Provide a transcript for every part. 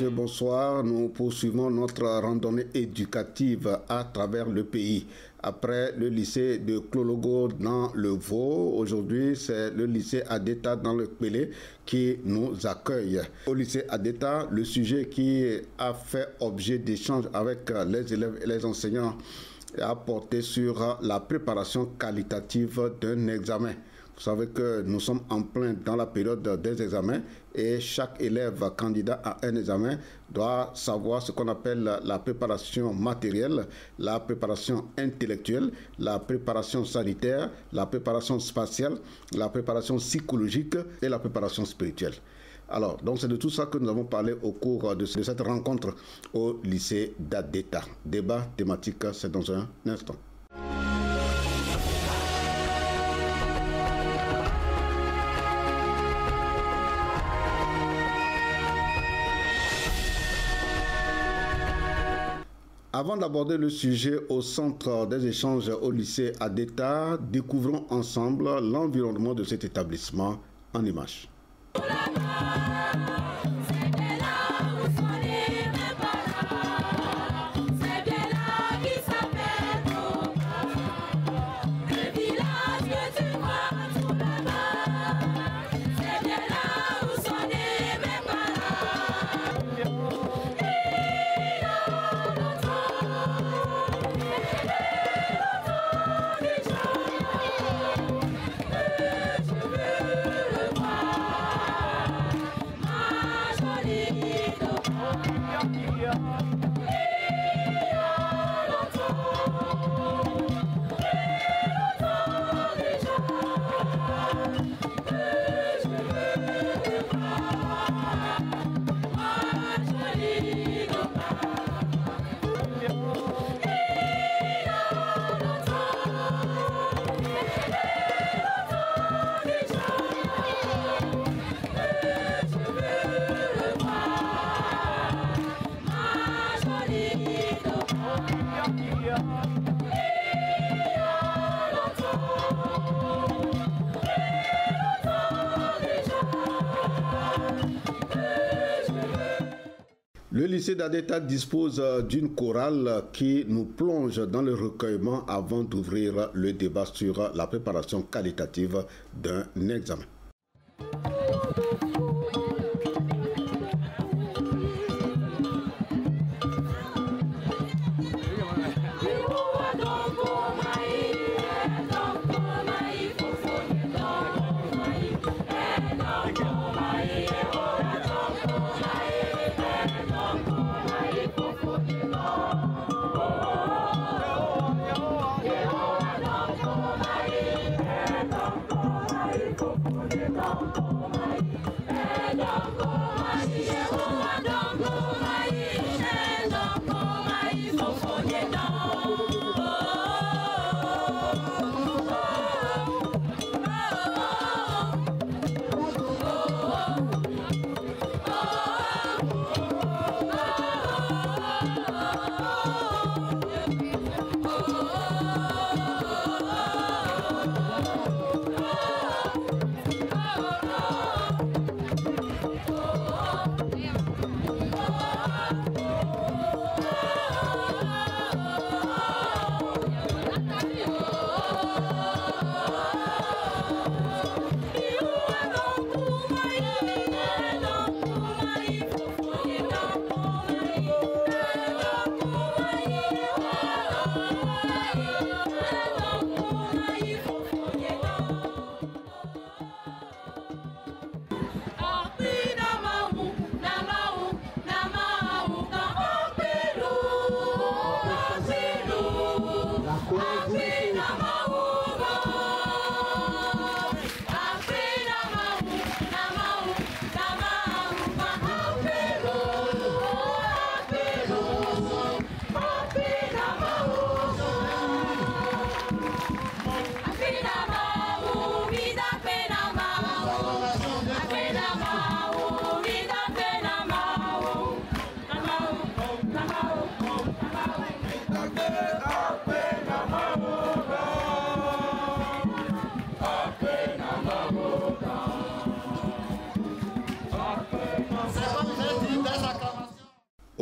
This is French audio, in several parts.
écouter, bonsoir. Nous poursuivons notre randonnée éducative à travers le pays. Après le lycée de Clologo dans le Vaud, aujourd'hui c'est le lycée Adeta dans le Kpélé qui nous accueille. Au lycée Adeta, le sujet qui a fait objet d'échange avec les élèves et les enseignants a porté sur la préparation qualitative d'un examen. Vous savez que nous sommes en plein dans la période des examens et chaque élève candidat à un examen doit savoir ce qu'on appelle la préparation matérielle, la préparation intellectuelle, la préparation sanitaire, la préparation spatiale, la préparation psychologique et la préparation spirituelle. Alors, donc c'est de tout ça que nous avons parlé au cours de cette rencontre au lycée d'Adeta. Débat thématique, c'est dans un instant. Avant d'aborder le sujet au centre des échanges au lycée Adeta, découvrons ensemble l'environnement de cet établissement en images. Le lycée d'Adeta dispose d'une chorale qui nous plonge dans le recueillement avant d'ouvrir le débat sur la préparation qualitative d'un examen.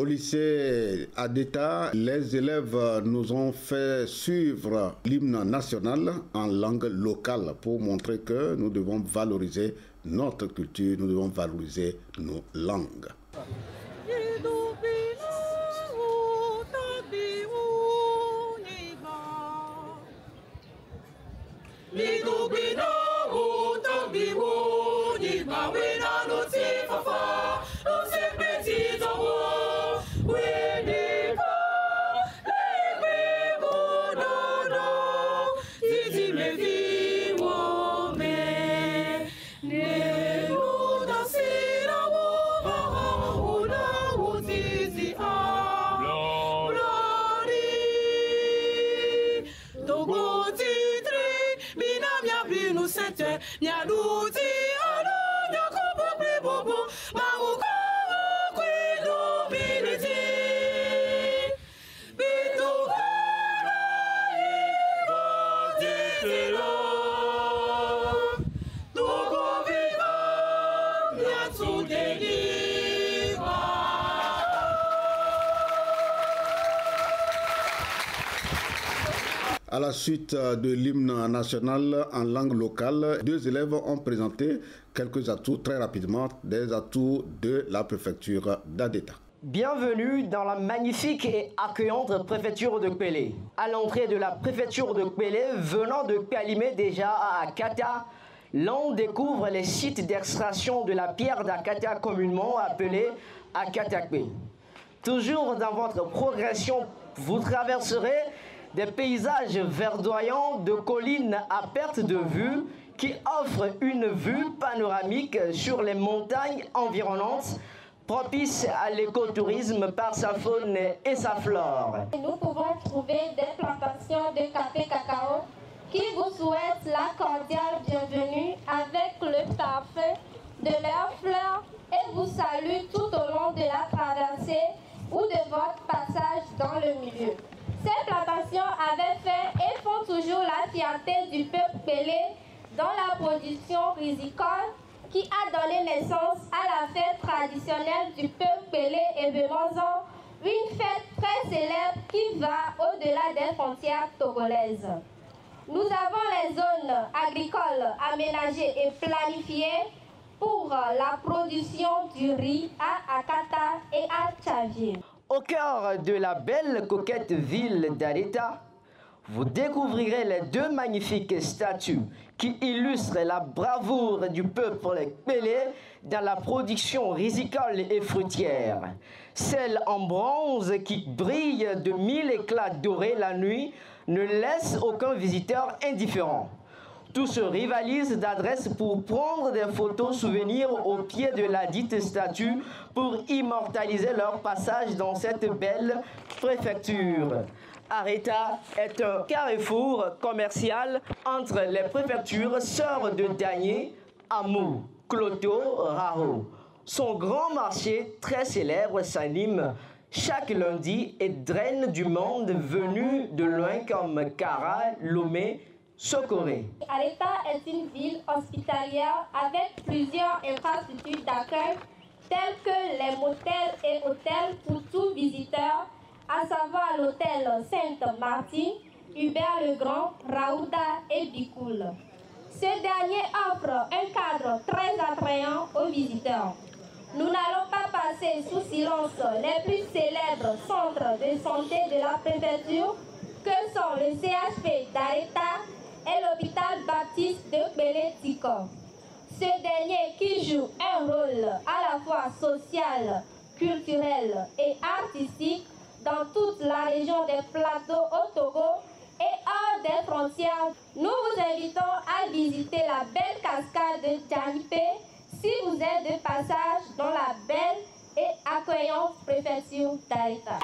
Au lycée Adeta, les élèves nous ont fait suivre l'hymne national en langue locale pour montrer que nous devons valoriser notre culture, nous devons valoriser nos langues. À la suite de l'hymne national en langue locale, 2 élèves ont présenté quelques atouts très rapidement, des atouts de la préfecture d'Adeta. Bienvenue dans la magnifique et accueillante préfecture de Kpélé. À l'entrée de la préfecture de Kpélé, venant de Kalimé déjà à Akata, l'on découvre les sites d'extraction de la pierre d'Akata communément appelée Akatakpé. Toujours dans votre progression, vous traverserez des paysages verdoyants de collines à perte de vue qui offrent une vue panoramique sur les montagnes environnantes, propice à l'écotourisme par sa faune et sa flore. Nous pouvons trouver des plantations de café cacao qui vous souhaitent la cordiale bienvenue avec le parfum de leurs fleurs et vous saluent tout au long de la traversée ou de votre passage dans le milieu. Ces plantations avaient fait et font toujours la fierté du peuple Kpélé dans la production rizicole qui a donné naissance à la fête traditionnelle du peuple Kpélé et Venons-en, une fête très célèbre qui va au-delà des frontières togolaises. Nous avons les zones agricoles aménagées et planifiées pour la production du riz à Akata et à Tchavier. Au cœur de la belle coquette ville d'Adeta, vous découvrirez les 2 magnifiques statues qui illustrent la bravoure du peuple Kpélé dans la production rizicole et fruitière. Celle en bronze qui brille de 1000 éclats dorés la nuit ne laisse aucun visiteur indifférent. Tous se rivalisent d'adresses pour prendre des photos souvenirs au pied de la dite statue pour immortaliser leur passage dans cette belle préfecture. Areta est un carrefour commercial entre les préfectures sœurs de Dagné, Amou, Kloto, Raho. Son grand marché très célèbre s'anime chaque lundi et draine du monde venu de loin comme Kara, Lomé, Socoré. Areta est une ville hospitalière avec plusieurs infrastructures d'accueil telles que les motels et hôtels pour tout visiteur, à savoir l'hôtel Sainte-Martine, Hubert le Grand, Raouda et Bikoul. Ce dernier offre un cadre très attrayant aux visiteurs. Nous n'allons pas passer sous silence les plus célèbres centres de santé de la préfecture que sont le CHP d'Areta et l'hôpital baptiste de Kpélé-Tiko. Ce dernier qui joue un rôle à la fois social, culturel et artistique dans toute la région des plateaux au Togo et hors des frontières. Nous vous invitons à visiter la belle cascade de Djanipé si vous êtes de passage dans la belle et accueillante préfecture d'Areta.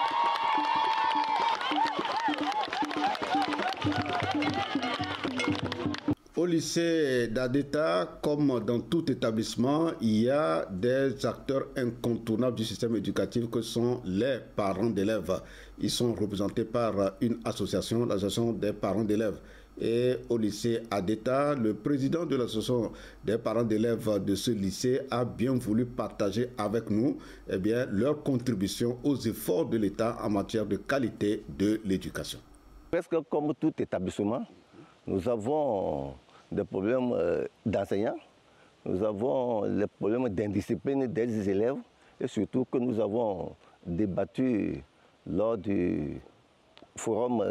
Au lycée d'Adeta, comme dans tout établissement, il y a des acteurs incontournables du système éducatif que sont les parents d'élèves. Ils sont représentés par une association, l'association des parents d'élèves. Et au lycée Adeta, le président de l'association des parents d'élèves de ce lycée a bien voulu partager avec nous leur contribution aux efforts de l'État en matière de qualité de l'éducation. Presque comme tout établissement, nous avons des problèmes d'enseignants, nous avons les problèmes d'indiscipline des élèves et surtout que nous avons débattu lors du forum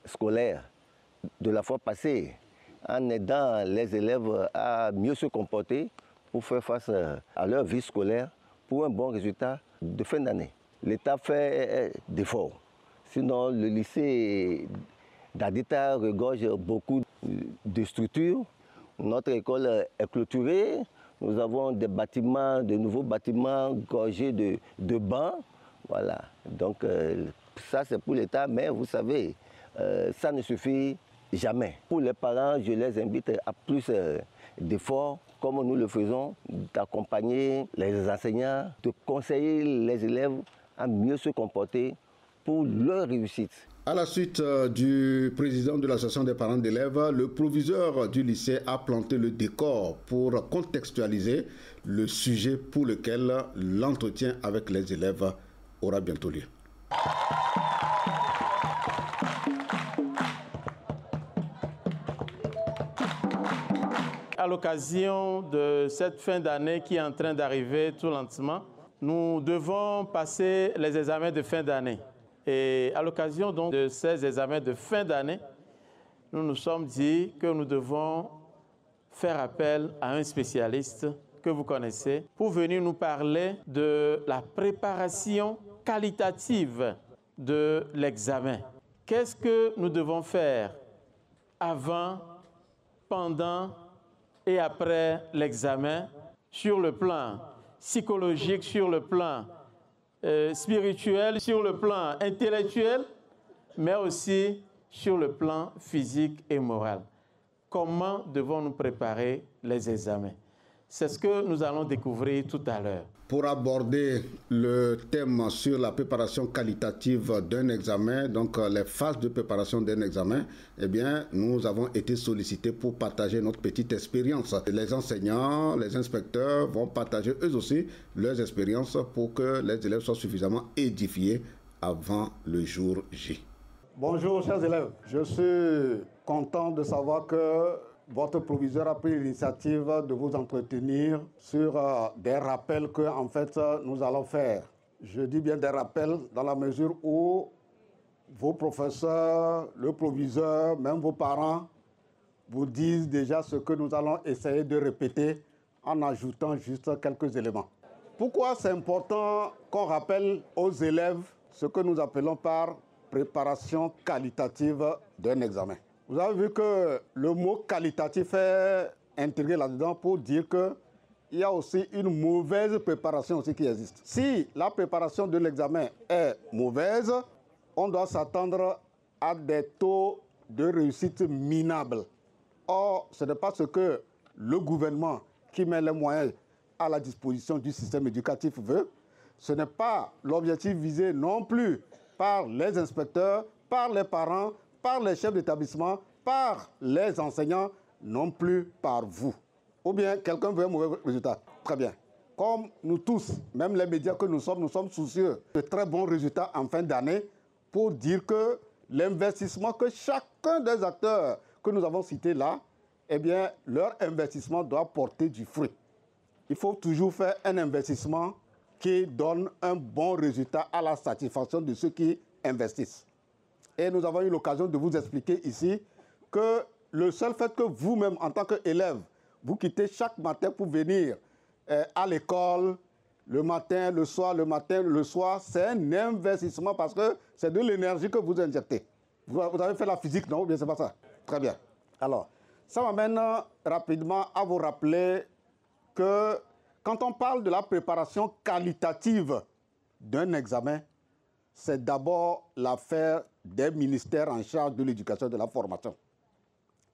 scolaire de la fois passée en aidant les élèves à mieux se comporter pour faire face à leur vie scolaire pour un bon résultat de fin d'année. L'État fait d'efforts. Sinon, le lycée d'Adeta regorge beaucoup de structures. Notre école est clôturée. Nous avons des bâtiments, de nouveaux bâtiments gorgés de bancs. Voilà. Donc ça c'est pour l'État, mais vous savez, ça ne suffit jamais. Pour les parents, je les invite à plus d'efforts, comme nous le faisons, d'accompagner les enseignants, de conseiller les élèves à mieux se comporter pour leur réussite. À la suite du président de l'association des parents d'élèves, le proviseur du lycée a planté le décor pour contextualiser le sujet pour lequel l'entretien avec les élèves aura bientôt lieu. À l'occasion de cette fin d'année qui est en train d'arriver tout lentement, nous devons passer les examens de fin d'année. Et à l'occasion donc de ces examens de fin d'année, nous nous sommes dit que nous devons faire appel à un spécialiste que vous connaissez pour venir nous parler de la préparation qualitative de l'examen. Qu'est-ce que nous devons faire avant, pendant et après l'examen sur le plan psychologique, sur le plan spirituel, sur le plan intellectuel, mais aussi sur le plan physique et moral. Comment devons-nous préparer les examens? C'est ce que nous allons découvrir tout à l'heure. Pour aborder le thème sur la préparation qualitative d'un examen, donc les phases de préparation d'un examen, nous avons été sollicités pour partager notre petite expérience. Les enseignants, les inspecteurs vont partager eux aussi leurs expériences pour que les élèves soient suffisamment édifiés avant le jour J. Bonjour chers élèves, je suis content de savoir que votre proviseur a pris l'initiative de vous entretenir sur des rappels que en fait nous allons faire. Je dis bien des rappels dans la mesure où vos professeurs, le proviseur, même vos parents vous disent déjà ce que nous allons essayer de répéter en ajoutant juste quelques éléments. Pourquoi c'est important qu'on rappelle aux élèves ce que nous appelons par préparation qualitative d'un examen? Vous avez vu que le mot qualitatif est intégré là-dedans pour dire qu'il y a aussi une mauvaise préparation aussi qui existe. Si la préparation de l'examen est mauvaise, on doit s'attendre à des taux de réussite minables. Or, ce n'est pas ce que le gouvernement qui met les moyens à la disposition du système éducatif veut. Ce n'est pas l'objectif visé non plus par les inspecteurs, par les parents, par les chefs d'établissement, par les enseignants, non plus par vous. Ou bien quelqu'un veut un mauvais résultat. Très bien. Comme nous tous, même les médias que nous sommes soucieux de très bons résultats en fin d'année pour dire que l'investissement que chacun des acteurs que nous avons cités là, leur investissement doit porter du fruit. Il faut toujours faire un investissement qui donne un bon résultat à la satisfaction de ceux qui investissent. Et nous avons eu l'occasion de vous expliquer ici que le seul fait que vous-même, en tant qu'élève, vous quittez chaque matin pour venir à l'école, le matin, le soir, le matin, le soir, c'est un investissement parce que c'est de l'énergie que vous injectez. Vous avez fait la physique, non? Ou bien c'est pas ça? Très bien. Alors, ça m'amène rapidement à vous rappeler que quand on parle de la préparation qualitative d'un examen, c'est d'abord l'affaire des ministères en charge de l'éducation et de la formation.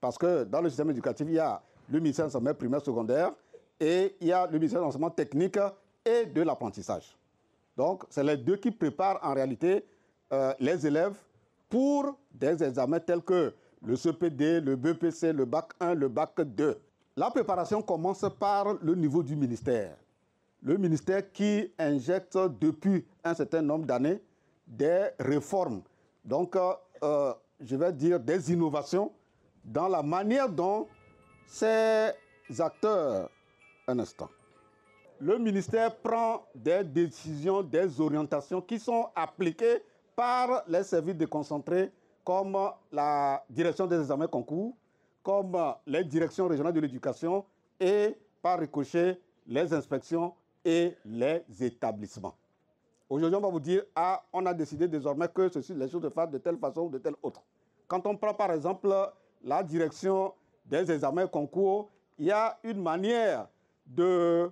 Parce que dans le système éducatif, il y a le ministère de l'enseignement primaire secondaire et il y a le ministère de l'enseignement technique et de l'apprentissage. Donc, c'est les deux qui préparent en réalité les élèves pour des examens tels que le CPD, le BPC, le bac 1, le bac 2. La préparation commence par le niveau du ministère. Le ministère qui injecte depuis un certain nombre d'années des réformes. Donc, je vais dire des innovations dans la manière dont ces acteurs... Un instant. Le ministère prend des décisions, des orientations qui sont appliquées par les services déconcentrés comme la direction des examens concours, comme les directions régionales de l'éducation et par ricochet les inspections et les établissements. Aujourd'hui, on va vous dire, ah, on a décidé désormais que les choses se fassent de telle façon ou de telle autre. Quand on prend par exemple la direction des examens concours, il y a une manière de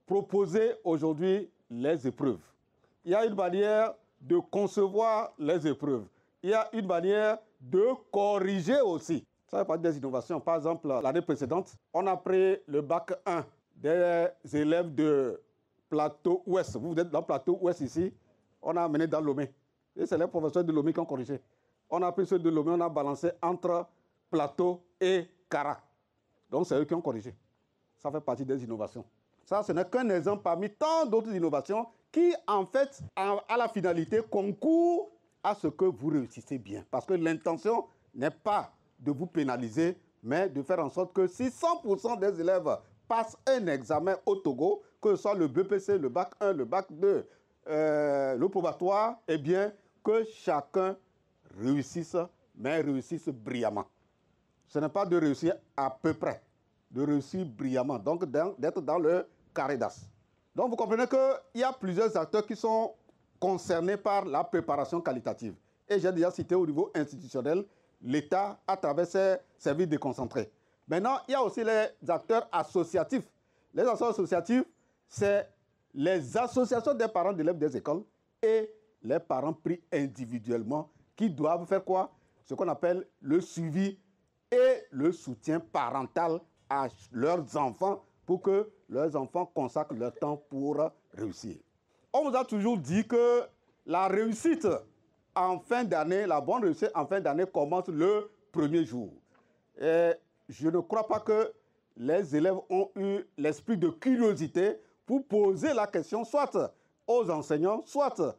proposer aujourd'hui les épreuves. Il y a une manière de concevoir les épreuves. Il y a une manière de corriger aussi. Ça fait partie des innovations. Par exemple, l'année précédente, on a pris le bac 1 des élèves de Plateau Ouest. Vous êtes dans Plateau Ouest ici. On a amené dans Lomé. Et c'est les professeurs de Lomé qui ont corrigé. On a pris ceux de Lomé, on a balancé entre Plateau et Kara. Donc c'est eux qui ont corrigé. Ça fait partie des innovations. Ça, ce n'est qu'un exemple parmi tant d'autres innovations qui, en fait, à la finalité, concourent à ce que vous réussissez bien. Parce que l'intention n'est pas de vous pénaliser, mais de faire en sorte que si 100% des élèves passent un examen au Togo, que ce soit le BPC, le bac 1, le bac 2, le probatoire, eh bien, que chacun réussisse, mais réussisse brillamment. Ce n'est pas de réussir à peu près, de réussir brillamment, donc d'être dans le carré d'as. Donc vous comprenez qu'il y a plusieurs acteurs qui sont concernés par la préparation qualitative. Et j'ai déjà cité au niveau institutionnel l'État à travers ses services déconcentrés. Maintenant, il y a aussi les acteurs associatifs. Les acteurs associatifs, c'est les associations des parents d'élèves des écoles et les parents pris individuellement qui doivent faire quoi? Ce qu'on appelle le suivi et le soutien parental à leurs enfants pour que leurs enfants consacrent leur temps pour réussir. On vous a toujours dit que la réussite en fin d'année, la bonne réussite en fin d'année commence le premier jour. Et je ne crois pas que les élèves ont eu l'esprit de curiosité pour poser la question soit aux enseignants, soit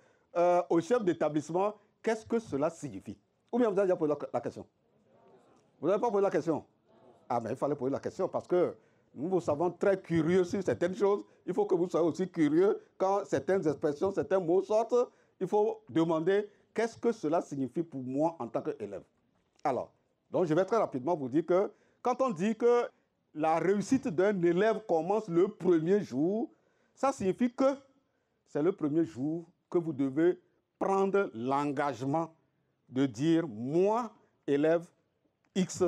aux chefs d'établissement, qu'est-ce que cela signifie? Ou bien vous avez déjà posé la question? Vous n'avez pas posé la question? Ah, mais il fallait poser la question parce que nous vous savons très curieux sur certaines choses. Il faut que vous soyez aussi curieux quand certaines expressions, certains mots sortent. Il faut demander qu'est-ce que cela signifie pour moi en tant qu'élève. Alors, donc je vais très rapidement vous dire que quand on dit que la réussite d'un élève commence le premier jour, ça signifie que c'est le premier jour que vous devez prendre l'engagement de dire, moi, élève X,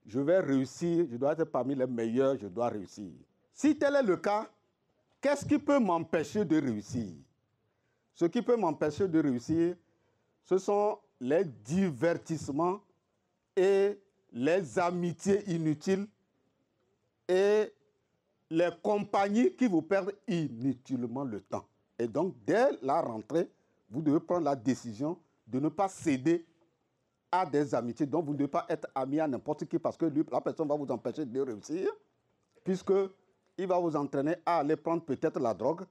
je vais réussir, je dois être parmi les meilleurs, je dois réussir. Si tel est le cas, qu'est-ce qui peut m'empêcher de réussir? Ce qui peut m'empêcher de réussir, ce sont les divertissements et les amitiés inutiles et les compagnies qui vous perdent inutilement le temps. Et donc, dès la rentrée, vous devez prendre la décision de ne pas céder à des amitiés dont vous ne devez pas être ami à n'importe qui parce que la personne va vous empêcher de réussir, puisqu'il va vous entraîner à aller prendre peut-être la drogue,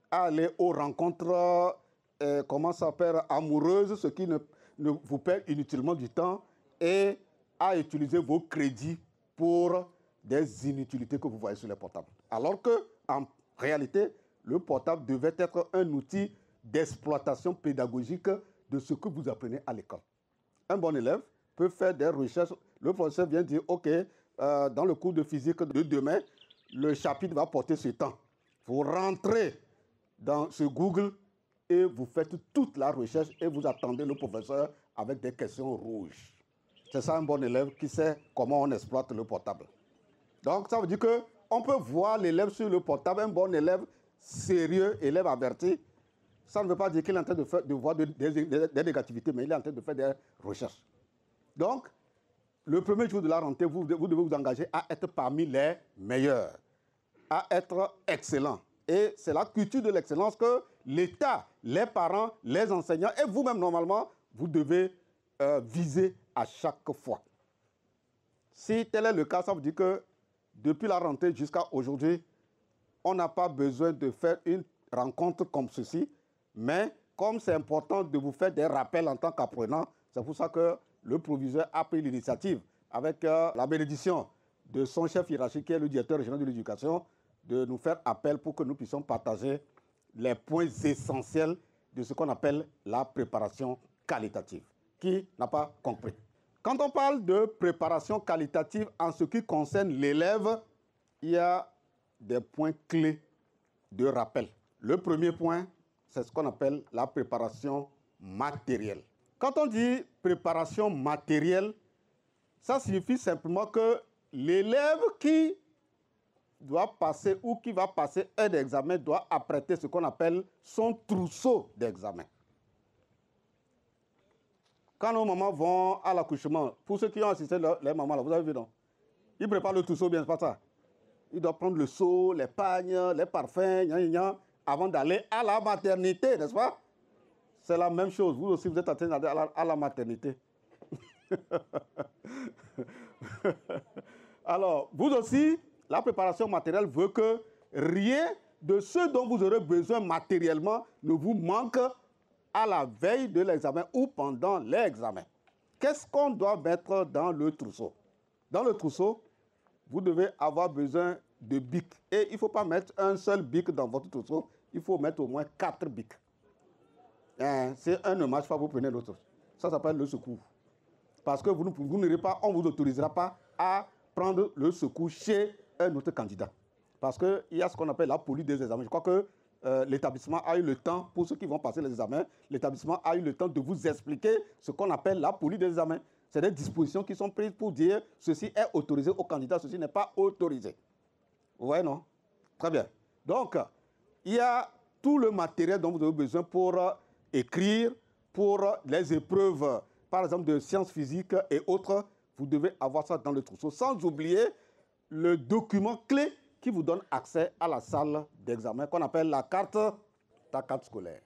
à aller aux rencontres, amoureuses, ce qui ne vous perd inutilement du temps, et à utiliser vos crédits pour des inutilités que vous voyez sur les portables. Alors qu'en réalité, le portable devait être un outil d'exploitation pédagogique de ce que vous apprenez à l'école. Un bon élève peut faire des recherches. Le professeur vient dire, OK, dans le cours de physique de demain, le chapitre va porter ce temps. Vous rentrez dans ce Google et vous faites toute la recherche et vous attendez le professeur avec des questions rouges. C'est ça un bon élève qui sait comment on exploite le portable. Donc ça veut dire qu'on peut voir l'élève sur le portable, un bon élève sérieux, élève averti. Ça ne veut pas dire qu'il est en train de voir des négativités, mais il est en train de faire des recherches. Donc, le premier jour de la rentrée, vous devez vous engager à être parmi les meilleurs, à être excellent. Et c'est la culture de l'excellence que l'État, les parents, les enseignants et vous-même, normalement, vous devez viser à chaque fois. Si tel est le cas, ça veut dire que depuis la rentrée jusqu'à aujourd'hui, on n'a pas besoin de faire une rencontre comme ceci, mais comme c'est important de vous faire des rappels en tant qu'apprenant, c'est pour ça que le proviseur a pris l'initiative, avec la bénédiction de son chef hiérarchique, qui est le directeur régional de l'éducation, de nous faire appel pour que nous puissions partager les points essentiels de ce qu'on appelle la préparation qualitative. Qui n'a pas compris? Quand on parle de préparation qualitative en ce qui concerne l'élève, il y a des points clés de rappel. Le premier point, c'est ce qu'on appelle la préparation matérielle. Quand on dit préparation matérielle, ça signifie simplement que l'élève qui doit passer ou qui va passer un examen doit apprêter ce qu'on appelle son trousseau d'examen. Quand nos mamans vont à l'accouchement, pour ceux qui ont assisté les mamans, là, vous avez vu, non? Ils préparent le trousseau, bien, c'est pas ça? Ils doivent prendre le seau, les pagnes, les parfums, avant d'aller à la maternité, n'est-ce pas? C'est la même chose. Vous aussi, vous êtes en train d'aller à la maternité. Alors, vous aussi, la préparation matérielle veut que rien de ce dont vous aurez besoin matériellement ne vous manque à la veille de l'examen ou pendant l'examen. Qu'est-ce qu'on doit mettre dans le trousseau? Dans le trousseau, vous devez avoir besoin de bics. Et il ne faut pas mettre un seul bic dans votre trousseau, il faut mettre au moins 4 bics. Si un ne marche pas, vous prenez l'autre. Ça s'appelle le secours. Parce que vous n'irez pas, on ne vous autorisera pas à prendre le secours chez un autre candidat. Parce qu'il y a ce qu'on appelle la police des examens. Je crois que l'établissement a eu le temps, pour ceux qui vont passer les examens, l'établissement a eu le temps de vous expliquer ce qu'on appelle la police des examens. C'est des dispositions qui sont prises pour dire ceci est autorisé au candidat, ceci n'est pas autorisé. Vous voyez, non? Très bien. Donc, il y a tout le matériel dont vous avez besoin pour écrire, pour les épreuves, par exemple, de sciences physiques et autres. Vous devez avoir ça dans le trousseau, sans oublier le document clé qui vous donne accès à la salle d'examen, qu'on appelle ta carte scolaire.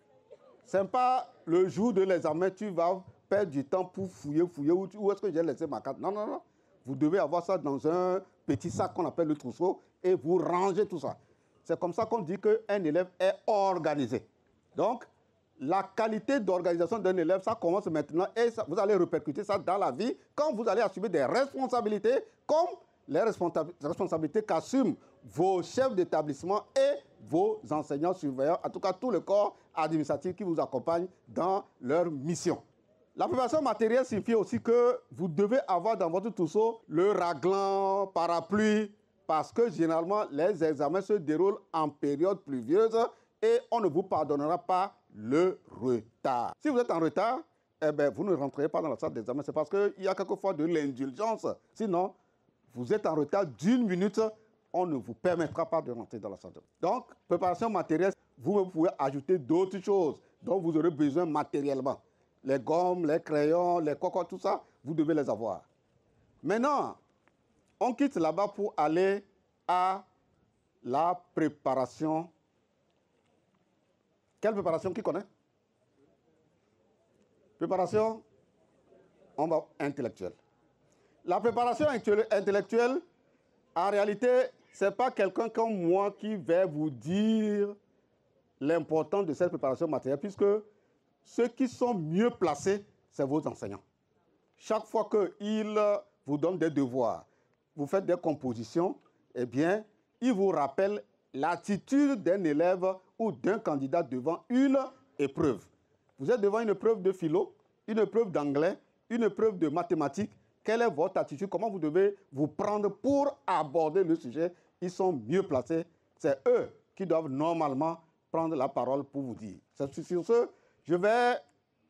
Ce n'est pas le jour de l'examen, tu vas perdre du temps pour fouiller, où est-ce que j'ai laissé ma carte? Non, non, non. Vous devez avoir ça dans un petit sac qu'on appelle le trousseau et vous rangez tout ça. C'est comme ça qu'on dit qu'un élève est organisé. Donc, la qualité d'organisation d'un élève, ça commence maintenant et ça, vous allez répercuter ça dans la vie quand vous allez assumer des responsabilités comme les responsabilités qu'assument vos chefs d'établissement et vos enseignants surveillants, en tout cas tout le corps administratif qui vous accompagne dans leur mission. La préparation matérielle signifie aussi que vous devez avoir dans votre trousseau le raglan, parapluie, parce que généralement les examens se déroulent en période pluvieuse et on ne vous pardonnera pas le retard. Si vous êtes en retard, eh bien, vous ne rentrerez pas dans la salle d'examen. C'est parce qu'il y a quelquefois de l'indulgence. Sinon, vous êtes en retard d'1 minute, on ne vous permettra pas de rentrer dans la salle. Donc, préparation matérielle, vous pouvez ajouter d'autres choses dont vous aurez besoin matériellement. Les gommes, les crayons, les cocos, tout ça, vous devez les avoir. Maintenant, on quitte là-bas pour aller à la préparation. Quelle préparation qui connaît? Préparation intellectuelle. La préparation intellectuelle, en réalité, ce n'est pas quelqu'un comme moi qui va vous dire l'importance de cette préparation matérielle, puisque ceux qui sont mieux placés, c'est vos enseignants. Chaque fois qu'ils vous donnent des devoirs, vous faites des compositions, eh bien, ils vous rappellent l'attitude d'un élève ou d'un candidat devant une épreuve. Vous êtes devant une épreuve de philo, une épreuve d'anglais, une épreuve de mathématiques. Quelle est votre attitude? Comment vous devez vous prendre pour aborder le sujet? Ils sont mieux placés. C'est eux qui doivent normalement prendre la parole pour vous dire. C'est sur ce, je vais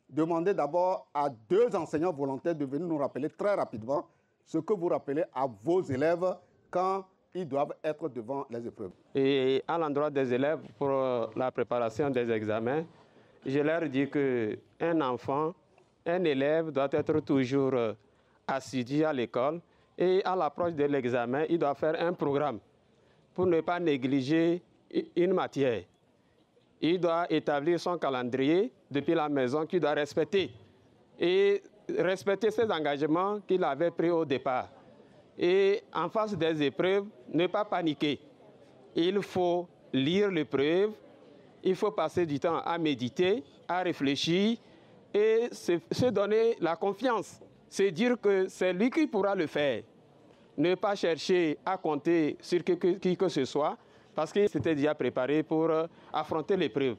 demander d'abord à 2 enseignants volontaires de venir nous rappeler très rapidement ce que vous rappelez à vos élèves quand ils doivent être devant les épreuves. Et à l'endroit des élèves, pour la préparation des examens, je leur dis qu'un enfant, un élève doit être toujours assidu à l'école et à l'approche de l'examen, il doit faire un programme pour ne pas négliger une matière. Il doit établir son calendrier depuis la maison qu'il doit respecter et respecter ses engagements qu'il avait pris au départ. Et en face des épreuves, ne pas paniquer. Il faut lire l'épreuve, il faut passer du temps à méditer, à réfléchir et se donner la confiance. Se dire que c'est lui qui pourra le faire. Ne pas chercher à compter sur qui que ce soit, parce qu'il s'était déjà préparé pour affronter l'épreuve.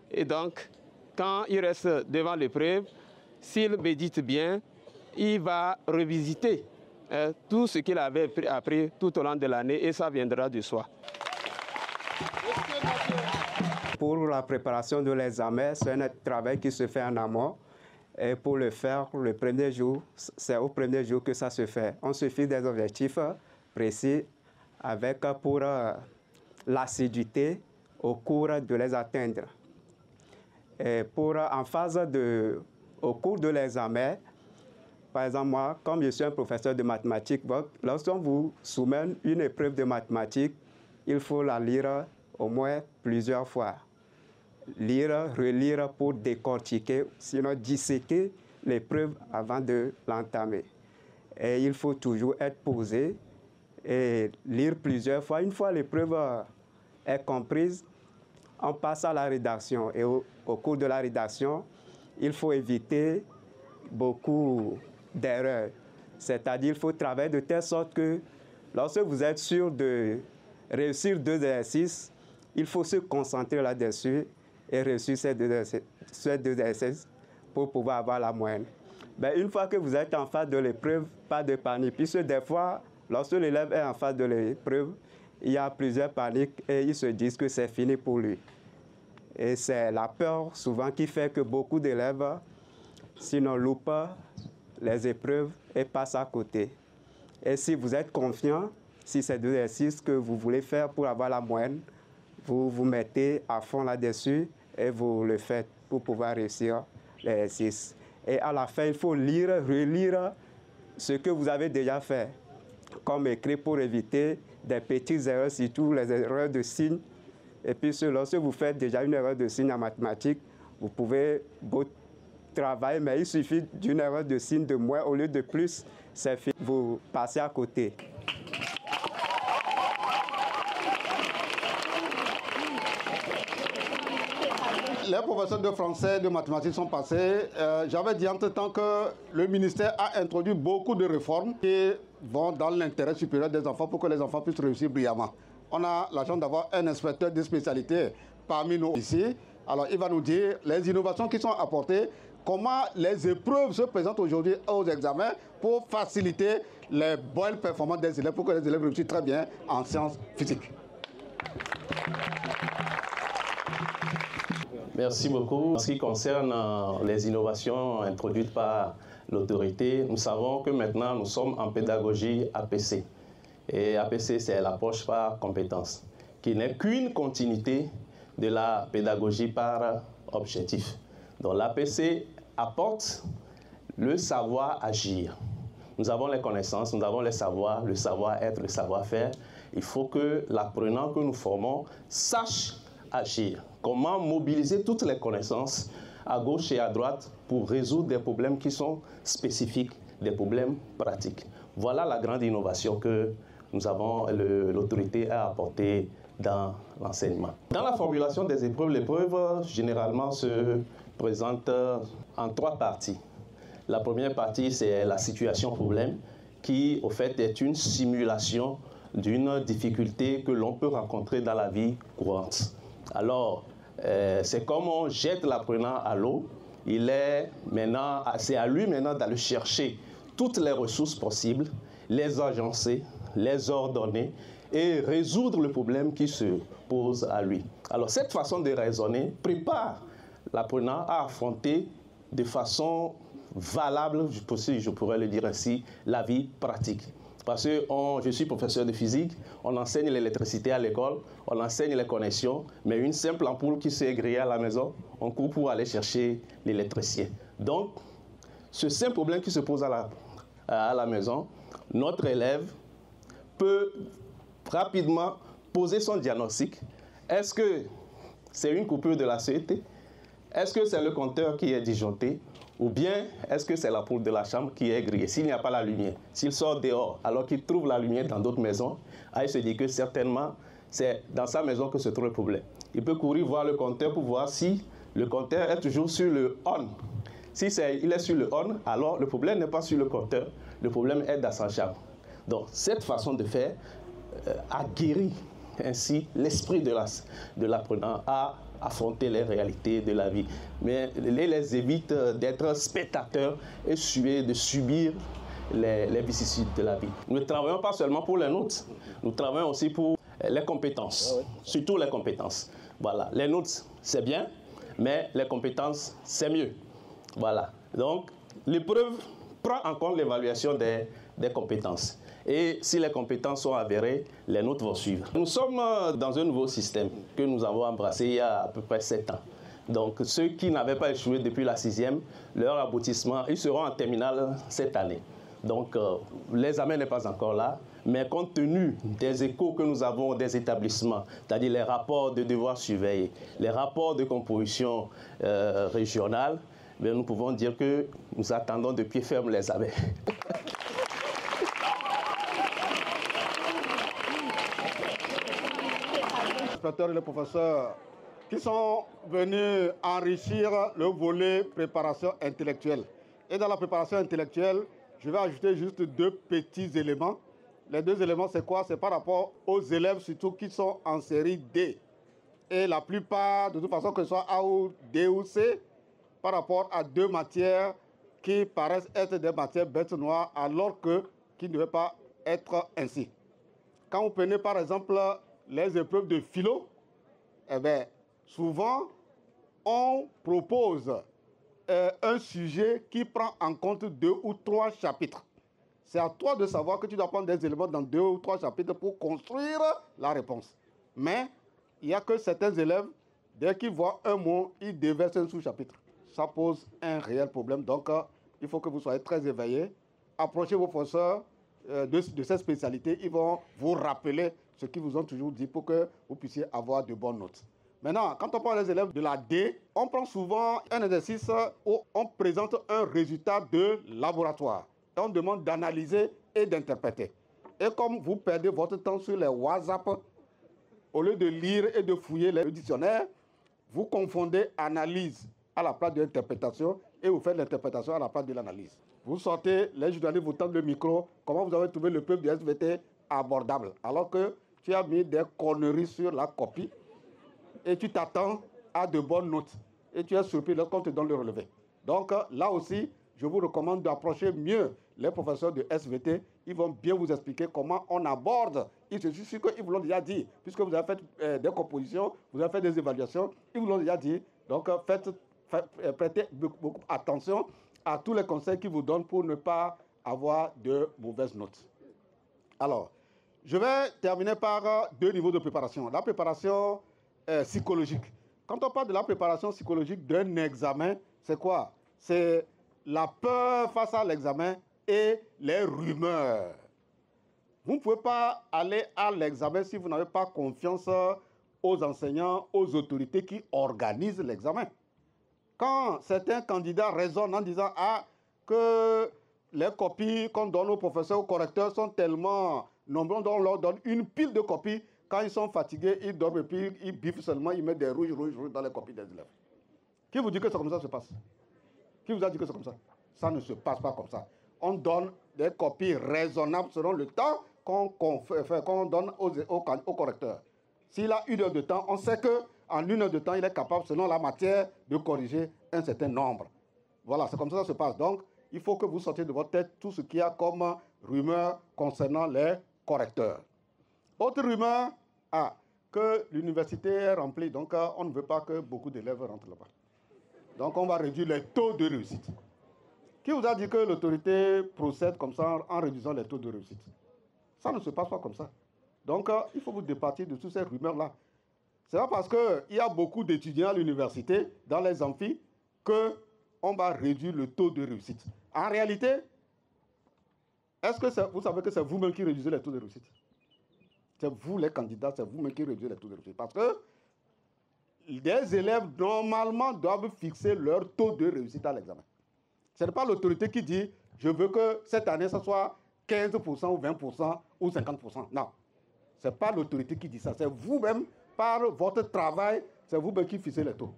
Et donc, quand il reste devant l'épreuve, s'il médite bien, il va revisiter tout ce qu'il avait appris tout au long de l'année et ça viendra de soi. Pour la préparation de l'examen, c'est un travail qui se fait en amont. Et pour le faire, le premier jour, c'est au premier jour que ça se fait. On se fixe des objectifs précis avec pour l'assiduité au cours de les atteindre. Et au cours de l'examen, par exemple, moi, comme je suis un professeur de mathématiques, lorsqu'on vous soumet une épreuve de mathématiques, il faut la lire au moins plusieurs fois. Lire, relire pour décortiquer, sinon disséquer l'épreuve avant de l'entamer. Et il faut toujours être posé et lire plusieurs fois. Une fois l'épreuve est comprise, on passe à la rédaction. Et au cours de la rédaction, il faut éviter beaucoup d'erreurs. C'est-à-dire qu'il faut travailler de telle sorte que lorsque vous êtes sûr de réussir 2 exercices, il faut se concentrer là-dessus et réussir ces deux exercices pour pouvoir avoir la moyenne. Mais une fois que vous êtes en face de l'épreuve, pas de panique. Puisque des fois, lorsque l'élève est en face de l'épreuve, il y a plusieurs paniques et ils se disent que c'est fini pour lui. Et c'est la peur souvent qui fait que beaucoup d'élèves, sinon loupent les épreuves et passent à côté. Et si vous êtes confiant, si c'est 2 exercices que vous voulez faire pour avoir la moyenne, vous vous mettez à fond là-dessus et vous le faites pour pouvoir réussir l'exercice. Et à la fin, il faut lire, relire ce que vous avez déjà fait, comme écrit pour éviter des petites erreurs, surtout les erreurs de signes. Et puis, lorsque vous faites déjà une erreur de signe en mathématiques, vous pouvez beau travailler, mais il suffit d'une erreur de signe de moins au lieu de plus, c'est fini, vous passez à côté. Les professeurs de français, de mathématiques sont passés. J'avais dit entre-temps que le ministère a introduit beaucoup de réformes qui vont dans l'intérêt supérieur des enfants pour que les enfants puissent réussir brillamment. On a la chance d'avoir un inspecteur de spécialité parmi nous ici. Alors, il va nous dire les innovations qui sont apportées, comment les épreuves se présentent aujourd'hui aux examens pour faciliter les bonnes performances des élèves, pour que les élèves réussissent très bien en sciences physiques. Merci beaucoup. En ce qui concerne les innovations introduites par l'autorité, nous savons que maintenant nous sommes en pédagogie APC. Et APC, c'est l'approche par compétence, qui n'est qu'une continuité de la pédagogie par objectif. Donc l'APC apporte le savoir-agir. Nous avons les connaissances, nous avons les savoirs, le savoir-être, le savoir-faire. Il faut que l'apprenant que nous formons sache agir. Comment mobiliser toutes les connaissances à gauche et à droite pour résoudre des problèmes qui sont spécifiques, des problèmes pratiques. Voilà la grande innovation que nous avons, l'autorité a apportée dans l'enseignement. Dans la formulation des épreuves, l'épreuve généralement se présente en 3 parties. La première partie, c'est la situation problème, qui au fait est une simulation d'une difficulté que l'on peut rencontrer dans la vie courante. Alors, c'est comme on jette l'apprenant à l'eau. C'est à lui maintenant d'aller chercher toutes les ressources possibles, les agencer, les ordonner et résoudre le problème qui se pose à lui. Alors, cette façon de raisonner prépare l'apprenant à affronter de façon valable, je pourrais le dire ainsi, la vie pratique. Parce que je suis professeur de physique, on enseigne l'électricité à l'école, on enseigne les connexions, mais une simple ampoule qui s'est grillée à la maison, on court pour aller chercher l'électricien. Donc, ce simple problème qui se pose à la maison, notre élève peut rapidement poser son diagnostic. Est-ce que c'est une coupure de la CET? Est-ce que c'est le compteur qui est disjoncté? Ou bien est-ce que c'est la poule de la chambre qui est grillée? S'il n'y a pas la lumière, s'il sort dehors alors qu'il trouve la lumière dans d'autres maisons, il se dit que certainement c'est dans sa maison que se trouve le problème. Il peut courir voir le compteur pour voir si le compteur est toujours sur le on. Si il est sur le on, alors le problème n'est pas sur le compteur, le problème est dans sa chambre. Donc cette façon de faire a guéri ainsi l'esprit de l'apprenant à affronter les réalités de la vie. Mais les évite d'être spectateurs et de subir les vicissitudes de la vie. Nous ne travaillons pas seulement pour les notes, nous travaillons aussi pour les compétences, surtout les compétences. Voilà, les notes c'est bien, mais les compétences c'est mieux. Voilà, donc l'épreuve prend en compte l'évaluation des compétences. Et si les compétences sont avérées, les notes vont suivre. Nous sommes dans un nouveau système que nous avons embrassé il y a à peu près 7 ans. Donc ceux qui n'avaient pas échoué depuis la 6e, leur aboutissement, ils seront en terminale cette année. Donc l'examen n'est pas encore là, mais compte tenu des échos que nous avons des établissements, c'est-à-dire les rapports de devoirs surveillés, les rapports de composition régionale, nous pouvons dire que nous attendons de pied ferme l'examen. Et les professeurs qui sont venus enrichir le volet préparation intellectuelle. Et dans la préparation intellectuelle, je vais ajouter juste 2 petits éléments. Les 2 éléments, c'est quoi? C'est par rapport aux élèves surtout qui sont en série D. Et la plupart, de toute façon, que ce soit A ou D ou C, par rapport à 2 matières qui paraissent être des matières bêtes noires, alors qui ne devaient pas être ainsi. Quand vous prenez par exemple les épreuves de philo, eh bien, souvent, on propose un sujet qui prend en compte 2 ou 3 chapitres. C'est à toi de savoir que tu dois prendre des éléments dans 2 ou 3 chapitres pour construire la réponse. Mais il n'y a que certains élèves, dès qu'ils voient un mot, ils déversent un sous-chapitre. Ça pose un réel problème. Donc, il faut que vous soyez très éveillés. Approchez vos professeurs de cette spécialité. Ils vont vous rappeler ce qu'ils vous ont toujours dit pour que vous puissiez avoir de bonnes notes. Maintenant, quand on parle des élèves de la D, on prend souvent un exercice où on présente un résultat de laboratoire. Et on demande d'analyser et d'interpréter. Et comme vous perdez votre temps sur les WhatsApp, au lieu de lire et de fouiller les dictionnaires, vous confondez analyse à la place de l'interprétation et vous faites l'interprétation à la place de l'analyse. Vous sortez, les journalistes vous tendent le micro, comment vous avez trouvé le peuple du SVT abordable, alors que tu as mis des conneries sur la copie et tu t'attends à de bonnes notes et tu es surpris lorsqu'on te donne le relevé. Donc là aussi, je vous recommande d'approcher mieux les professeurs de SVT. Ils vont bien vous expliquer comment on aborde. Je suis sûr qu'ils vous l'ont déjà dit, puisque vous avez fait des compositions, vous avez fait des évaluations, ils vous l'ont déjà dit. Donc prêtez beaucoup attention à tous les conseils qu'ils vous donnent pour ne pas avoir de mauvaises notes. Alors, je vais terminer par 2 niveaux de préparation. La préparation psychologique. Quand on parle de la préparation psychologique d'un examen, c'est quoi? C'est la peur face à l'examen et les rumeurs. Vous ne pouvez pas aller à l'examen si vous n'avez pas confiance aux enseignants, aux autorités qui organisent l'examen. Quand certains candidats raisonnent en disant que les copies qu'on donne aux professeurs, aux correcteurs sont tellement nombreuses, on leur donne une pile de copies. Quand ils sont fatigués, ils dorment et puis ils biffent seulement, ils mettent des rouges dans les copies des élèves. Qui vous dit que c'est comme ça que ça se passe? Qui vous a dit que c'est comme ça? Ça ne se passe pas comme ça. On donne des copies raisonnables selon le temps qu'on donne aux correcteurs. S'il a 1 heure de temps, on sait qu'en 1 heure de temps, il est capable, selon la matière, de corriger un certain nombre. Voilà, c'est comme ça que ça se passe. Donc, il faut que vous sortiez de votre tête tout ce qu'il y a comme rumeur concernant les correcteurs. Autre rumeur, que l'université est remplie, donc on ne veut pas que beaucoup d'élèves rentrent là-bas. Donc, on va réduire les taux de réussite. Qui vous a dit que l'autorité procède comme ça en réduisant les taux de réussite? Ça ne se passe pas comme ça. Donc, il faut vous départir de toutes ces rumeurs-là. Ce n'est pas parce qu'il y a beaucoup d'étudiants à l'université, dans les amphis, qu'on va réduire le taux de réussite. En réalité, Est-ce que vous savez que c'est vous-même qui réduisez les taux de réussite? C'est vous, les candidats, c'est vous-même qui réduisez les taux de réussite. Parce que les élèves, normalement, doivent fixer leur taux de réussite à l'examen. Ce n'est pas l'autorité qui dit « je veux que cette année, ça soit 15% ou 20% ou 50%. » Non. Ce n'est pas l'autorité qui dit ça. C'est vous-même, par votre travail, c'est vous-même qui fixez les taux.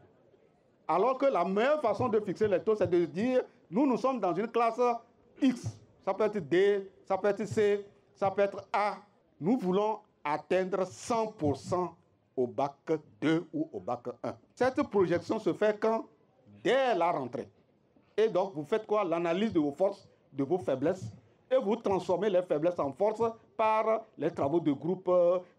Alors que la meilleure façon de fixer les taux, c'est de dire « nous sommes dans une classe X. » Ça peut être D, ça peut être C, ça peut être A. Nous voulons atteindre 100% au bac 2 ou au bac 1. Cette projection se fait quand? Dès la rentrée. Et donc, vous faites quoi? L'analyse de vos forces, de vos faiblesses, et vous transformez les faiblesses en force par les travaux de groupe,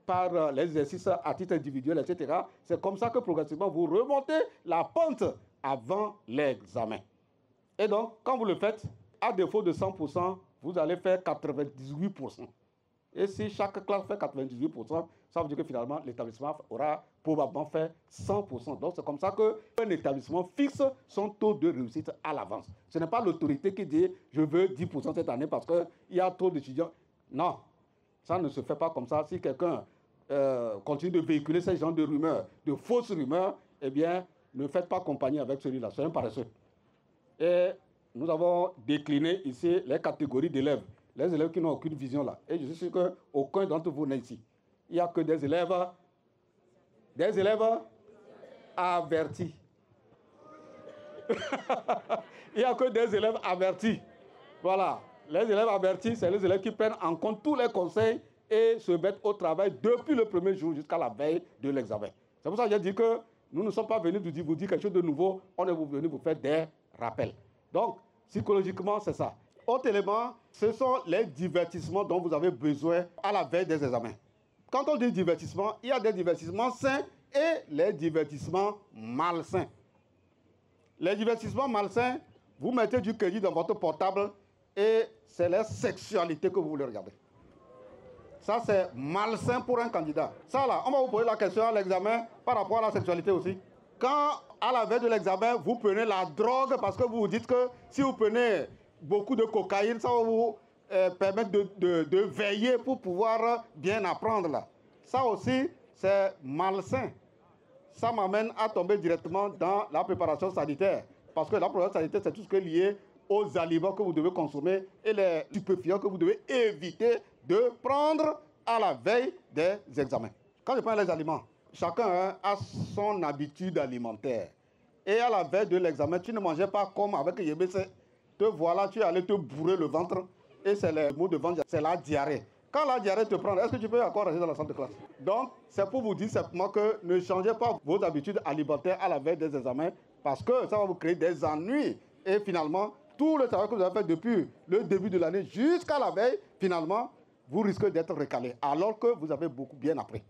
par les exercices à titre individuel, etc. C'est comme ça que progressivement, vous remontez la pente avant l'examen. Et donc, quand vous le faites, à défaut de 100%, vous allez faire 98%. Et si chaque classe fait 98%, ça veut dire que finalement, l'établissement aura probablement fait 100%. Donc, c'est comme ça qu'un établissement fixe son taux de réussite à l'avance. Ce n'est pas l'autorité qui dit « je veux 10% cette année parce qu'il y a trop d'étudiants ». Non, ça ne se fait pas comme ça. Si quelqu'un continue de véhiculer ces genres de rumeurs, de fausses rumeurs, eh bien, ne faites pas compagnie avec celui-là. C'est un paresseux. Et nous avons décliné ici les catégories d'élèves. Les élèves qui n'ont aucune vision là. Et je suis sûr qu'aucun d'entre vous n'est ici. Il n'y a que des élèves avertis. Il n'y a que des élèves avertis. Voilà. Les élèves avertis, c'est les élèves qui prennent en compte tous les conseils et se mettent au travail depuis le premier jour jusqu'à la veille de l'examen. C'est pour ça que j'ai dit que nous ne sommes pas venus vous dire quelque chose de nouveau. On est venu vous faire des rappels. Donc, psychologiquement, c'est ça. Autre élément, ce sont les divertissements dont vous avez besoin à la veille des examens. Quand on dit divertissement, il y a des divertissements sains et les divertissements malsains. Les divertissements malsains, vous mettez du crédit dans votre portable et c'est la sexualité que vous voulez regarder. Ça, c'est malsain pour un candidat. Ça, là, on va vous poser la question à l'examen par rapport à la sexualité aussi. Quand, à la veille de l'examen, vous prenez la drogue parce que vous vous dites que si vous prenez beaucoup de cocaïne, ça va vous permettre de veiller pour pouvoir bien apprendre là. Ça aussi, c'est malsain. Ça m'amène à tomber directement dans la préparation sanitaire. Parce que la préparation sanitaire, c'est tout ce qui est lié aux aliments que vous devez consommer et les stupéfiants que vous devez éviter de prendre à la veille des examens. Quand je parle des aliments, chacun a son habitude alimentaire. Et à la veille de l'examen, tu ne mangeais pas comme avec Yébé. Te voilà, tu es allé te bourrer le ventre et c'est les maux de ventre, c'est la diarrhée. Quand la diarrhée te prend, est-ce que tu peux encore rester dans la salle de classe? Donc, c'est pour vous dire simplement que ne changez pas vos habitudes alimentaires à la veille des examens parce que ça va vous créer des ennuis. Et finalement, tout le travail que vous avez fait depuis le début de l'année jusqu'à la veille, finalement, vous risquez d'être recalé alors que vous avez beaucoup bien appris.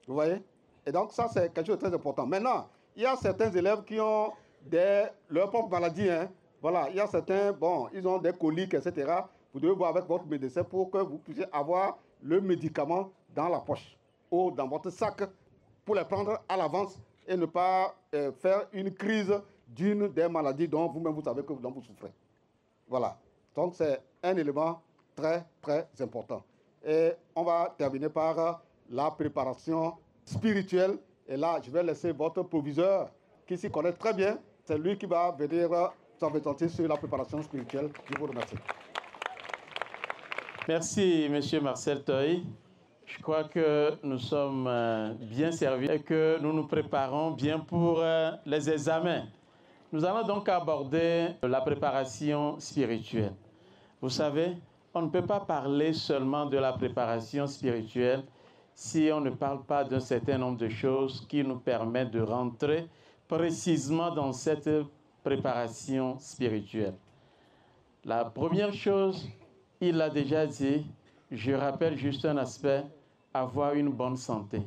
Vous voyez? Et donc, ça, c'est quelque chose de très important. Maintenant, il y a certains élèves qui ont leur propre maladie, hein. Voilà, il y a certains, bon, ils ont des coliques, etc. Vous devez voir avec votre médecin pour que vous puissiez avoir le médicament dans la poche ou dans votre sac pour les prendre à l'avance et ne pas faire une crise d'une des maladies dont vous-même vous savez dont vous souffrez. Voilà. Donc, c'est un élément très, très important. Et on va terminer par la préparation spirituelle. Et là, je vais laisser votre proviseur qui s'y connaît très bien. C'est lui qui va venir s'aventurer sur la préparation spirituelle. Je vous remercie. Merci, M. Marcel Toye. Je crois que nous sommes bien servis et que nous nous préparons bien pour les examens. Nous allons donc aborder la préparation spirituelle. Vous savez, on ne peut pas parler seulement de la préparation spirituelle si on ne parle pas d'un certain nombre de choses qui nous permettent de rentrer précisément dans cette préparation spirituelle. La première chose, il l'a déjà dit, je rappelle juste un aspect, avoir une bonne santé.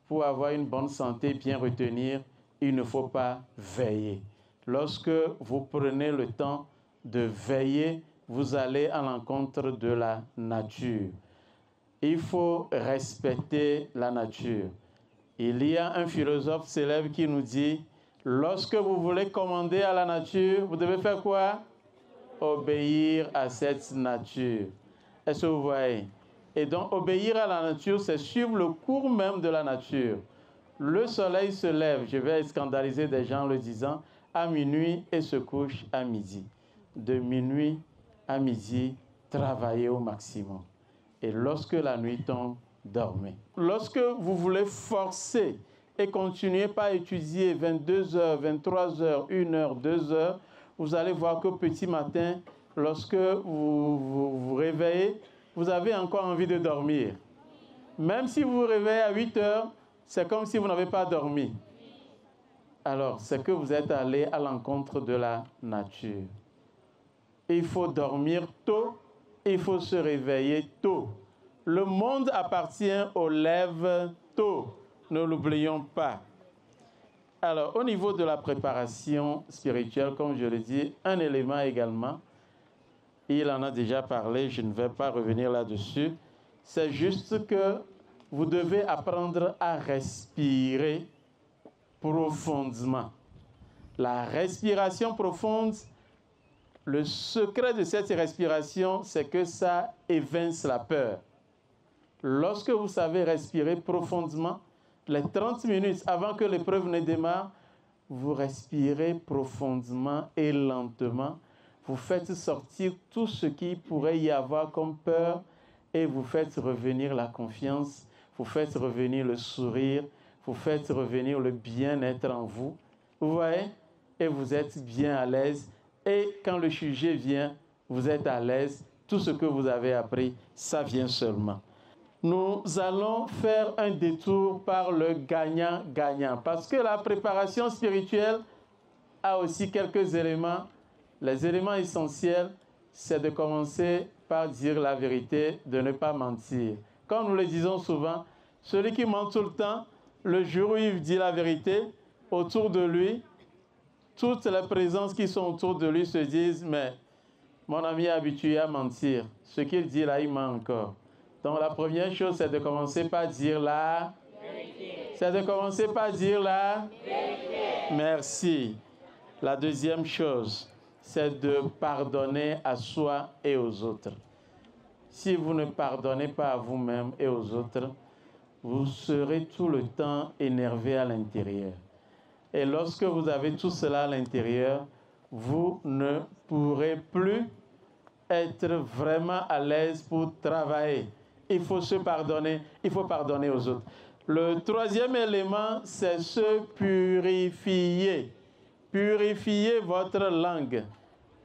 Pour avoir une bonne santé, bien retenir, il ne faut pas veiller. Lorsque vous prenez le temps de veiller, vous allez à l'encontre de la nature. Il faut respecter la nature. Il y a un philosophe célèbre qui nous dit, lorsque vous voulez commander à la nature, vous devez faire quoi? Obéir à cette nature. Est-ce que vous voyez? Et donc, obéir à la nature, c'est suivre le cours même de la nature. Le soleil se lève, je vais scandaliser des gens en le disant, à minuit et se couche à midi. De minuit à midi, travaillez au maximum. Et lorsque la nuit tombe, dormez. Lorsque vous voulez forcer et continuer par étudier 22 heures, 23 heures, 1 heure, 2 heures, vous allez voir que petit matin, lorsque vous vous réveillez, vous avez encore envie de dormir. Même si vous vous réveillez à 8 heures, c'est comme si vous n'avez pas dormi. Alors, c'est que vous êtes allé à l'encontre de la nature. Il faut dormir tôt, il faut se réveiller tôt. Le monde appartient aux lève tôt, ne l'oublions pas. Alors, au niveau de la préparation spirituelle, comme je l'ai dit, un élément également, il en a déjà parlé, je ne vais pas revenir là-dessus, c'est juste que vous devez apprendre à respirer profondément. La respiration profonde, le secret de cette respiration, c'est que ça évince la peur. Lorsque vous savez respirer profondément, les 30 minutes avant que l'épreuve ne démarre, vous respirez profondément et lentement. Vous faites sortir tout ce qui pourrait y avoir comme peur et vous faites revenir la confiance, vous faites revenir le sourire, vous faites revenir le bien-être en vous. Vous voyez? Et vous êtes bien à l'aise. Et quand le sujet vient, vous êtes à l'aise. Tout ce que vous avez appris, ça vient seulement. Nous allons faire un détour par le gagnant-gagnant. Parce que la préparation spirituelle a aussi quelques éléments. Les éléments essentiels, c'est de commencer par dire la vérité, de ne pas mentir. Comme nous le disons souvent, celui qui ment tout le temps, le jour où il dit la vérité, autour de lui, toutes les présences qui sont autour de lui se disent « Mais mon ami est habitué à mentir. Ce qu'il dit là, il ment encore. » Donc la première chose, c'est de commencer par dire la vérité. C'est de commencer par dire la vérité. Merci. La deuxième chose, c'est de pardonner à soi et aux autres. Si vous ne pardonnez pas à vous-même et aux autres, vous serez tout le temps énervé à l'intérieur. Et lorsque vous avez tout cela à l'intérieur, vous ne pourrez plus être vraiment à l'aise pour travailler. Il faut se pardonner, il faut pardonner aux autres. Le troisième élément, c'est se purifier. Purifiez votre langue.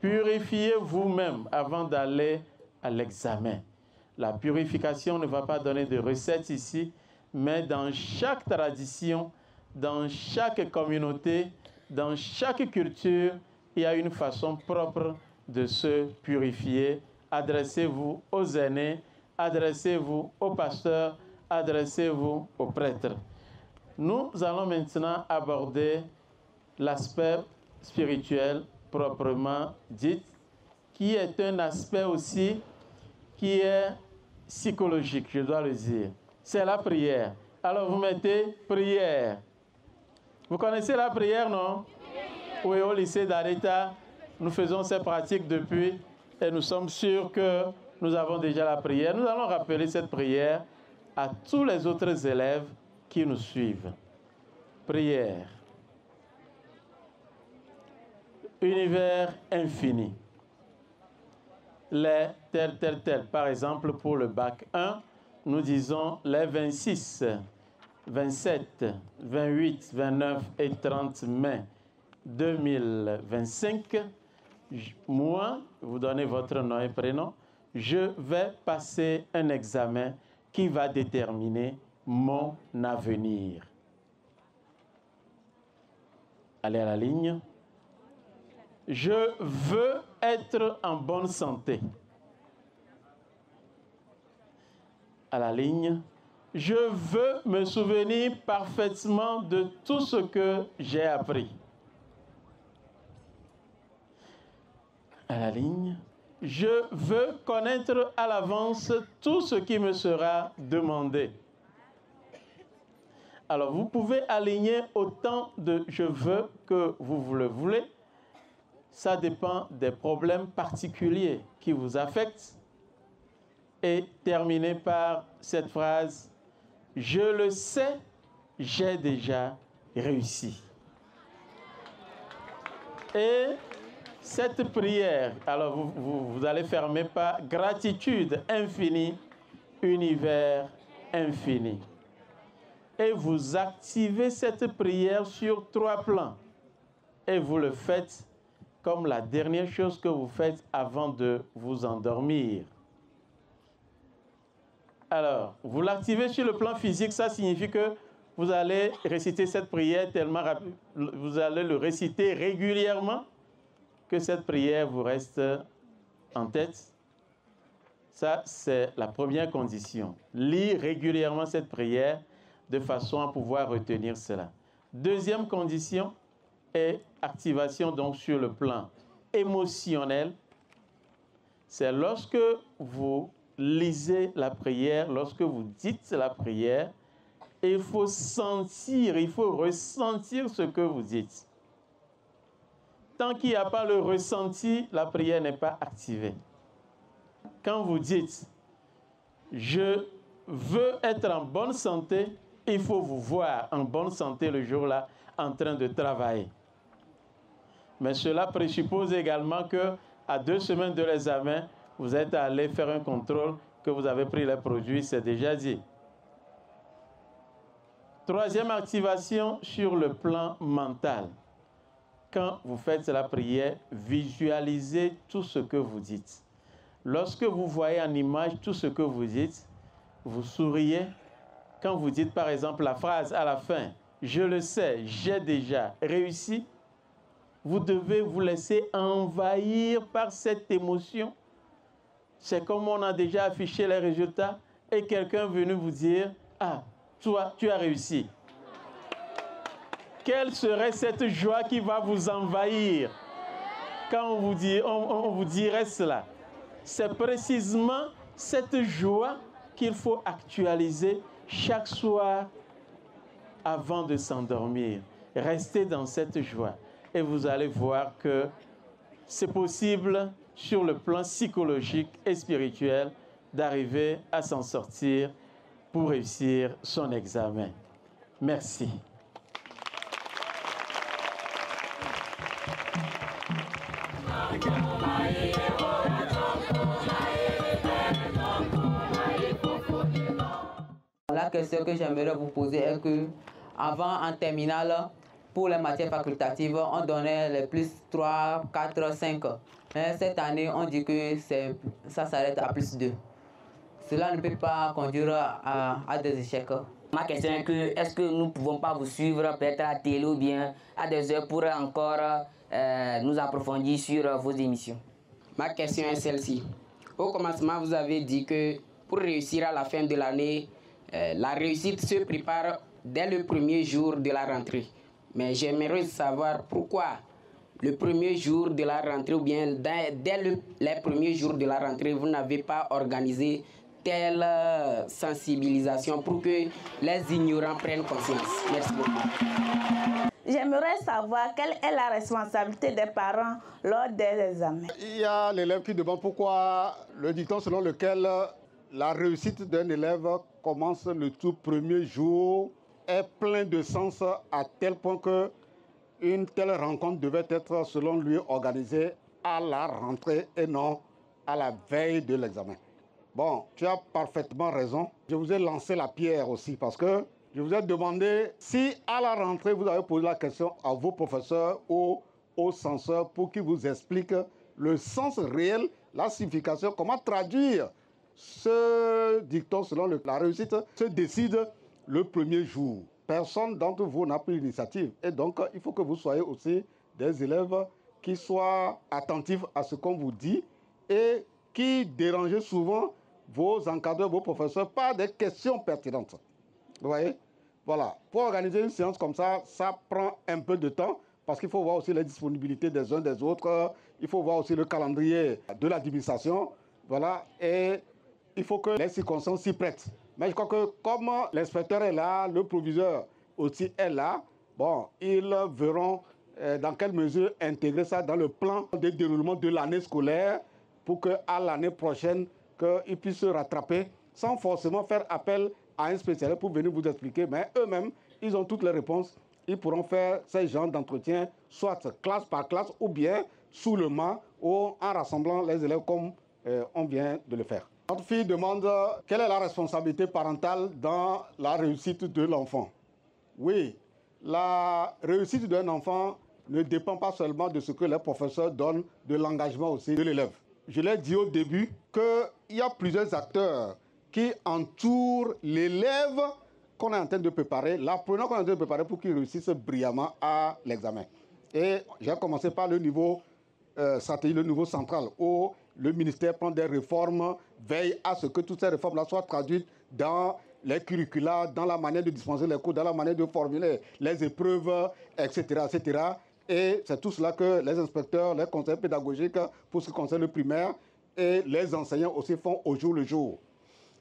Purifiez vous-même avant d'aller à l'examen. La purification ne va pas donner de recettes ici, mais dans chaque tradition, dans chaque communauté, dans chaque culture, il y a une façon propre de se purifier. Adressez-vous aux aînés, adressez-vous aux pasteurs, adressez-vous aux prêtres. Nous allons maintenant aborder l'aspect spirituel proprement dit, qui est un aspect aussi qui est psychologique, je dois le dire. C'est la prière. Alors vous mettez prière. Vous connaissez la prière, non? Oui, au lycée d'Areta, nous faisons ces pratiques depuis et nous sommes sûrs que nous avons déjà la prière. Nous allons rappeler cette prière à tous les autres élèves qui nous suivent. Prière. Univers infini. Les tel. Par exemple, pour le bac 1, nous disons les 26, 27, 28, 29 et 30 mai 2025. Moi, vous donnez votre nom et prénom, je vais passer un examen qui va déterminer mon avenir. Allez à la ligne. Je veux être en bonne santé. À la ligne. Je veux me souvenir parfaitement de tout ce que j'ai appris. À la ligne. Je veux connaître à l'avance tout ce qui me sera demandé. Alors, vous pouvez aligner autant de « je veux » que vous le voulez. Ça dépend des problèmes particuliers qui vous affectent. et terminer par cette phrase « Je le sais, j'ai déjà réussi ». Et cette prière, alors vous allez fermer par « Gratitude infinie, univers infini ». Et vous activez cette prière sur 3 plans. Et vous le faites comme la dernière chose que vous faites avant de vous endormir. Alors, vous l'activez sur le plan physique, ça signifie que vous allez réciter cette prière tellement rapide, vous allez le réciter régulièrement, que cette prière vous reste en tête. Ça, c'est la première condition. Lire régulièrement cette prière de façon à pouvoir retenir cela. Deuxième condition est activation donc sur le plan émotionnel. C'est lorsque vous lisez la prière, lorsque vous dites la prière, il faut sentir, il faut ressentir ce que vous dites. Tant qu'il n'y a pas le ressenti, la prière n'est pas activée. Quand vous dites « je veux être en bonne santé », il faut vous voir en bonne santé le jour-là en train de travailler. Mais cela présuppose également qu'à 2 semaines de l'examen, vous êtes allé faire un contrôle, que vous avez pris les produits, c'est déjà dit. Troisième activation sur le plan mental. Quand vous faites la prière, visualisez tout ce que vous dites. Lorsque vous voyez en image tout ce que vous dites, vous souriez. Quand vous dites par exemple la phrase à la fin, « Je le sais, j'ai déjà réussi », vous devez vous laisser envahir par cette émotion. C'est comme on a déjà affiché les résultats et quelqu'un est venu vous dire « Ah, toi, tu as réussi ». Quelle serait cette joie qui va vous envahir quand on vous dirait cela? C'est précisément cette joie qu'il faut actualiser chaque soir avant de s'endormir. Restez dans cette joie et vous allez voir que c'est possible sur le plan psychologique et spirituel d'arriver à s'en sortir pour réussir son examen. Merci. La question que j'aimerais vous poser est que, avant, en terminale, pour les matières facultatives, on donnait les plus 3, 4, 5. Mais cette année, on dit que ça s'arrête à plus 2. Cela ne peut pas conduire à des échecs. Ma question est que, est-ce que nous ne pouvons pas vous suivre peut-être à la télé ou bien à des heures pour encore nous approfondir sur vos émissions? Ma question est celle-ci. Au commencement, vous avez dit que pour réussir à la fin de l'année, la réussite se prépare dès le premier jour de la rentrée. Mais j'aimerais savoir pourquoi le premier jour de la rentrée ou bien dès les premiers jours de la rentrée, vous n'avez pas organisé telle sensibilisation pour que les ignorants prennent conscience. Merci beaucoup. J'aimerais savoir quelle est la responsabilité des parents lors des examens. Il y a l'élève qui demande pourquoi le dicton selon lequel la réussite d'un élève commence le tout premier jour est plein de sens à tel point que une telle rencontre devait être, selon lui, organisée à la rentrée et non à la veille de l'examen. Bon, tu as parfaitement raison. Je vous ai lancé la pierre aussi parce que je vous ai demandé si à la rentrée, vous avez posé la question à vos professeurs ou aux censeurs pour qu'ils vous expliquent le sens réel, la signification, comment traduire ce dicton selon la réussite se décide le premier jour. Personne d'entre vous n'a pris l'initiative. Et donc, il faut que vous soyez aussi des élèves qui soient attentifs à ce qu'on vous dit et qui dérangent souvent vos encadreurs, vos professeurs par des questions pertinentes. Vous voyez? Voilà. Pour organiser une séance comme ça, ça prend un peu de temps parce qu'il faut voir aussi les disponibilités des uns des autres. Il faut voir aussi le calendrier de l'administration. Voilà. Et il faut que les circonstances s'y prêtent. Mais je crois que comme l'inspecteur est là, le proviseur aussi est là, bon, ils verront dans quelle mesure intégrer ça dans le plan de déroulement de l'année scolaire pour qu'à l'année prochaine, qu'ils puissent se rattraper sans forcément faire appel à un spécialiste pour venir vous expliquer. Mais eux-mêmes, ils ont toutes les réponses. Ils pourront faire ces genres d'entretien, soit classe par classe, ou bien sous le mât, ou en rassemblant les élèves comme on vient de le faire. Notre fille demande quelle est la responsabilité parentale dans la réussite de l'enfant. Oui, la réussite d'un enfant ne dépend pas seulement de ce que les professeurs donnent, de l'engagement aussi de l'élève. Je l'ai dit au début qu'il y a plusieurs acteurs qui entourent l'élève qu'on est en train de préparer, l'apprenant qu'on est en train de préparer pour qu'il réussisse brillamment à l'examen. Et j'ai commencé par le niveau stratégique, le niveau central, où le ministère prend des réformes, veille à ce que toutes ces réformes-là soient traduites dans les curricula, dans la manière de dispenser les cours, dans la manière de formuler les épreuves, etc., etc. Et c'est tout cela que les inspecteurs, les conseillers pédagogiques, pour ce qui concerne le primaire, et les enseignants aussi font au jour le jour.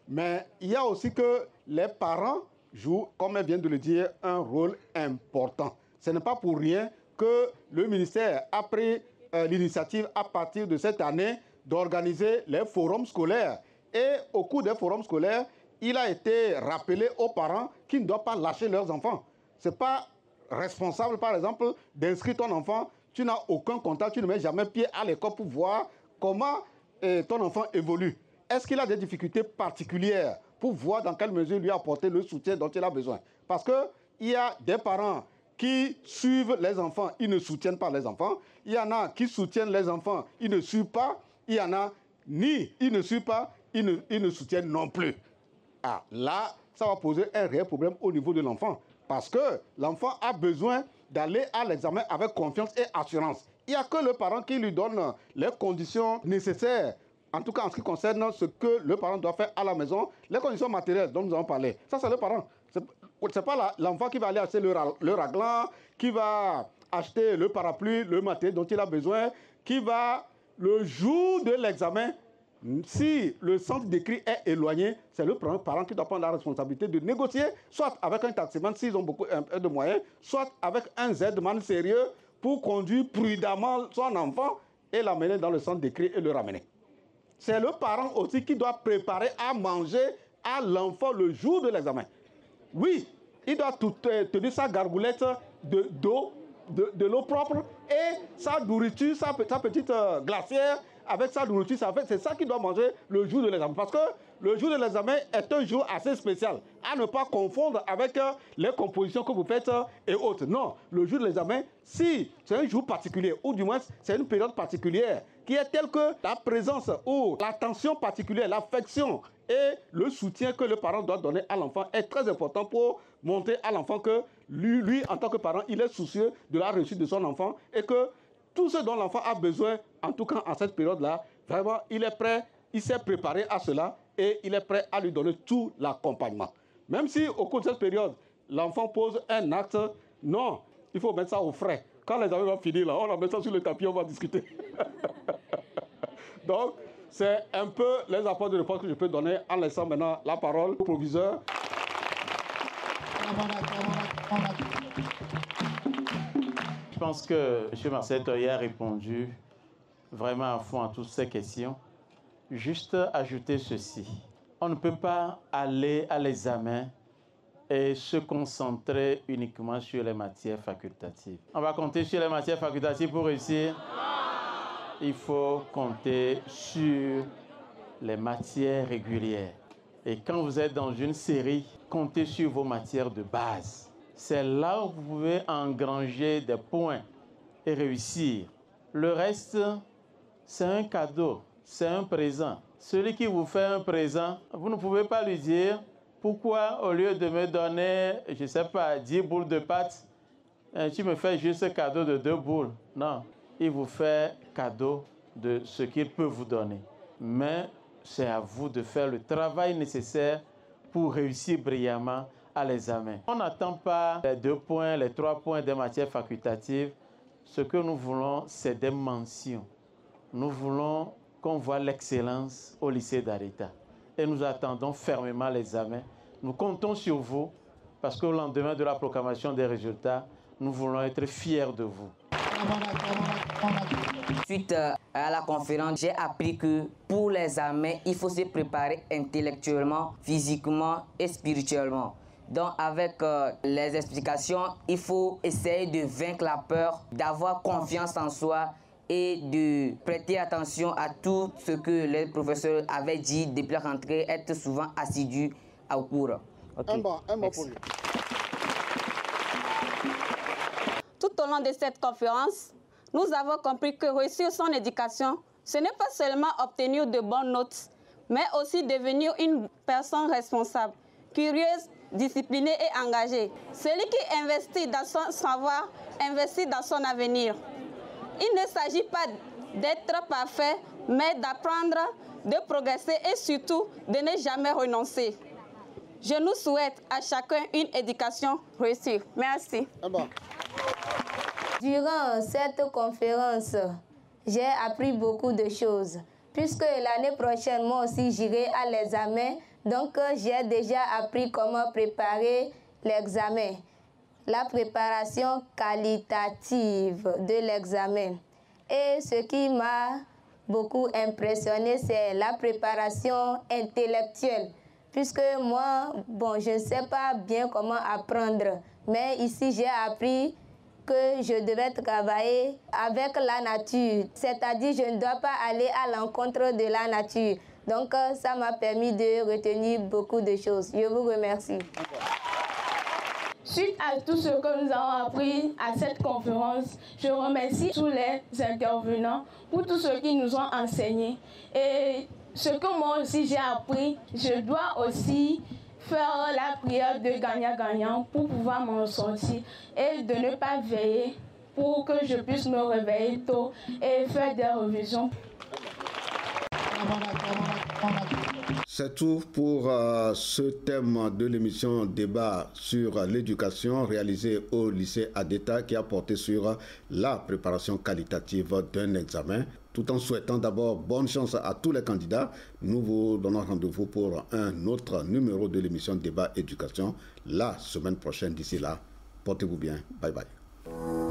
Mais il y a aussi que les parents jouent, comme elle vient de le dire, un rôle important. Ce n'est pas pour rien que le ministère a pris l'initiative à partir de cette année d'organiser les forums scolaires. Et au cours des forums scolaires, il a été rappelé aux parents qu'ils ne doivent pas lâcher leurs enfants. Ce n'est pas responsable, par exemple, d'inscrire ton enfant. Tu n'as aucun contact, tu ne mets jamais pied à l'école pour voir comment ton enfant évolue. Est-ce qu'il a des difficultés particulières pour voir dans quelle mesure lui apporter le soutien dont il a besoin? Parce qu'il y a des parents qui suivent les enfants, ils ne soutiennent pas les enfants. Il y en a qui soutiennent les enfants, ils ne suivent pas. Il y en a ni ils ne suivent pas, ils ne soutiennent non plus. Ah, là, ça va poser un réel problème au niveau de l'enfant. Parce que l'enfant a besoin d'aller à l'examen avec confiance et assurance. Il n'y a que le parent qui lui donne les conditions nécessaires, en tout cas en ce qui concerne ce que le parent doit faire à la maison, les conditions matérielles dont nous avons parlé. Ça, c'est le parent. Ce n'est pas l'enfant qui va aller acheter le raglan, qui va acheter le parapluie, le matériel dont il a besoin, qui va, le jour de l'examen, si le centre d'écrit est éloigné, c'est le parent qui doit prendre la responsabilité de négocier, soit avec un taximan s'ils ont beaucoup de moyens, soit avec un Z-man sérieux pour conduire prudemment son enfant et l'amener dans le centre d'écrit et le ramener. C'est le parent aussi qui doit préparer à manger à l'enfant le jour de l'examen. Oui, il doit tenir sa gargoulette d'eau, de l'eau propre et sa nourriture, sa petite glacière. Avec sa nourriture, c'est ça qu'il doit manger le jour de l'examen. Parce que le jour de l'examen est un jour assez spécial. À ne pas confondre avec les compositions que vous faites et autres. Non, le jour de l'examen, si c'est un jour particulier, ou du moins c'est une période particulière, qui est telle que la présence ou l'attention particulière, l'affection et le soutien que le parent doit donner à l'enfant est très important pour montrer à l'enfant que lui, en tant que parent, il est soucieux de la réussite de son enfant et que tout ce dont l'enfant a besoin, en tout cas en cette période-là, vraiment, il est prêt, il s'est préparé à cela et il est prêt à lui donner tout l'accompagnement. Même si au cours de cette période, l'enfant pose un acte, non, il faut mettre ça au frais. Quand les examens vont finir, là, on va mettre ça sur le tapis, on va discuter. Donc, c'est un peu les apports de réponse que je peux donner en laissant maintenant la parole au proviseur. Je pense que M. Marcel Toye a répondu vraiment à fond à toutes ces questions. Juste ajouter ceci. On ne peut pas aller à l'examen et se concentrer uniquement sur les matières facultatives. On va compter sur les matières facultatives pour réussir. Il faut compter sur les matières régulières. Et quand vous êtes dans une série, comptez sur vos matières de base. C'est là où vous pouvez engranger des points et réussir. Le reste, c'est un cadeau, c'est un présent. Celui qui vous fait un présent, vous ne pouvez pas lui dire pourquoi au lieu de me donner, je ne sais pas, 10 boules de pâtes, tu me fais juste un cadeau de 2 boules. Non, il vous fait cadeau de ce qu'il peut vous donner. Mais c'est à vous de faire le travail nécessaire pour réussir brillamment à l'examen. On n'attend pas les 2 points, les 3 points des matières facultatives. Ce que nous voulons, c'est des mentions. Nous voulons qu'on voit l'excellence au lycée d'Areta. Et nous attendons fermement l'examen. Nous comptons sur vous parce qu'au lendemain de la proclamation des résultats, nous voulons être fiers de vous. Suite à la conférence, j'ai appris que pour l'examen, il faut se préparer intellectuellement, physiquement et spirituellement. Donc avec les explications, il faut essayer de vaincre la peur, d'avoir confiance en soi et de prêter attention à tout ce que les professeurs avaient dit depuis la rentrée, être souvent assidus au cours. Okay. Un mot pour lui. Tout au long de cette conférence, nous avons compris que réussir son éducation, ce n'est pas seulement obtenir de bonnes notes, mais aussi devenir une personne responsable, curieuse, disciplinée et engagée. Celui qui investit dans son savoir, investit dans son avenir. Il ne s'agit pas d'être parfait, mais d'apprendre, de progresser et surtout de ne jamais renoncer. Je nous souhaite à chacun une éducation réussie. Merci. Durant cette conférence, j'ai appris beaucoup de choses. Puisque l'année prochaine, moi aussi, j'irai à l'examen. Donc, j'ai déjà appris comment préparer l'examen. La préparation qualitative de l'examen. Et ce qui m'a beaucoup impressionné, c'est la préparation intellectuelle. Puisque moi, je ne sais pas bien comment apprendre. Mais ici, j'ai appris que je devais travailler avec la nature. C'est-à-dire, je ne dois pas aller à l'encontre de la nature. Donc, ça m'a permis de retenir beaucoup de choses. Je vous remercie. Suite à tout ce que nous avons appris à cette conférence, je remercie tous les intervenants pour tout ce qu'ils nous ont enseigné. Et ce que moi aussi j'ai appris, je dois aussi faire la prière de gagnant-gagnant pour pouvoir m'en sortir et de ne pas veiller pour que je puisse me réveiller tôt et faire des révisions. C'est tout pour ce thème de l'émission Débat sur l'éducation réalisée au lycée Adeta qui a porté sur la préparation qualitative d'un examen. Tout en souhaitant d'abord bonne chance à tous les candidats, nous vous donnons rendez-vous pour un autre numéro de l'émission Débat Éducation la semaine prochaine. D'ici là, portez-vous bien. Bye bye.